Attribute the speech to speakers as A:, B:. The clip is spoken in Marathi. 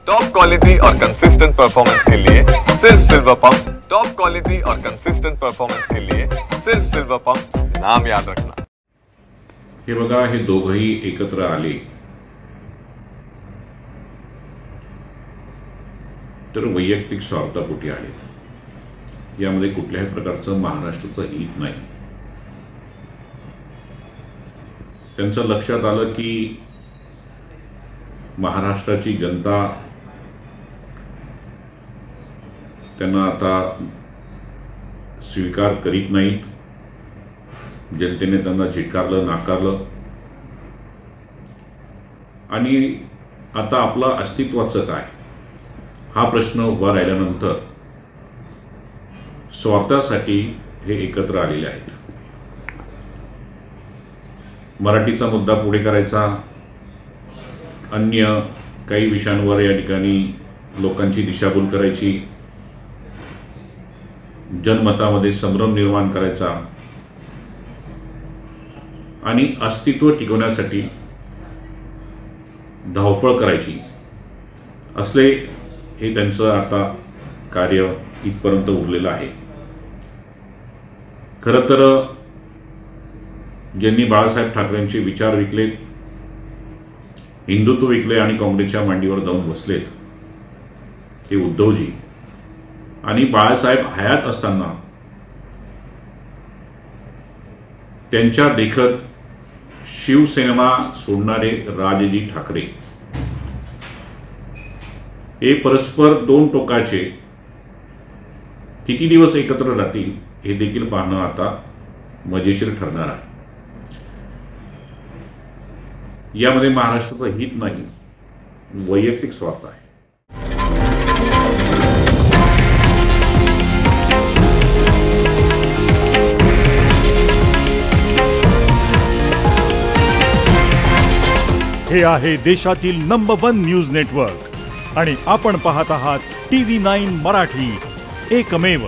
A: टॉप क्वालिटी और कंसिस्टेंट परफॉर्मेंस के लिए सिर्फ सिल्वर पंप। टॉप क्वालिटी और कंसिस्टेंट परफॉर्मेंस के लिए सिर्फ सिल्वर पंप, नाम याद रखना।
B: हे बघा, हे दोघंही एकत्र आले तर वैयक्तिक स्वार्थापोटी आले। यामध्ये कुठल्याही प्रकारचं महाराष्ट्राचं हित नाही। त्यांच्या लक्षात आलं की महाराष्ट्राची जनता त्यांना आता स्वीकार करीत नाहीत। जनतेने त्यांना झिटकारलं, नाकारलं आणि आता आपलं अस्तित्वाचं काय हा प्रश्न उभा राहिल्यानंतर स्वार्थासाठी हे एकत्र आलेले आहेत। मराठीचा मुद्दा पुढे करायचा, अन्य काही विषयांवर या ठिकाणी लोकांची दिशाभूल करायची, जनमतामध्ये संभ्रम निर्माण करायचा आणि अस्तित्व टिकवण्यासाठी धावपळ करायची, असले हे त्यांचं आता कार्य इथपर्यंत उरलेलं आहे। खरं तर ज्यांनी बाळासाहेब ठाकरेंचे विचार विकलेत, हिंदुत्व विकले आणि काँग्रेसच्या मांडीवर जाऊन बसलेत ते उद्धवजी। आणि बाळासाहेब हयात असताना त्यांच्या देखत शिवसेना सोडणारे राजजी ठाकरे हे परस्पर दोन टोकाचे किती दिवस एकत्र राहतील हे देखील पाहणं आता मजेशीर ठरणार आहे। यामध्ये महाराष्ट्राचं हित नाही, वैयक्तिक स्वार्थ आहे।
C: हे आहे देशातील नंबर 1 न्यूज नेटवर्क आणि आपण पाहत आहात TV9 मराठी, एकमेव।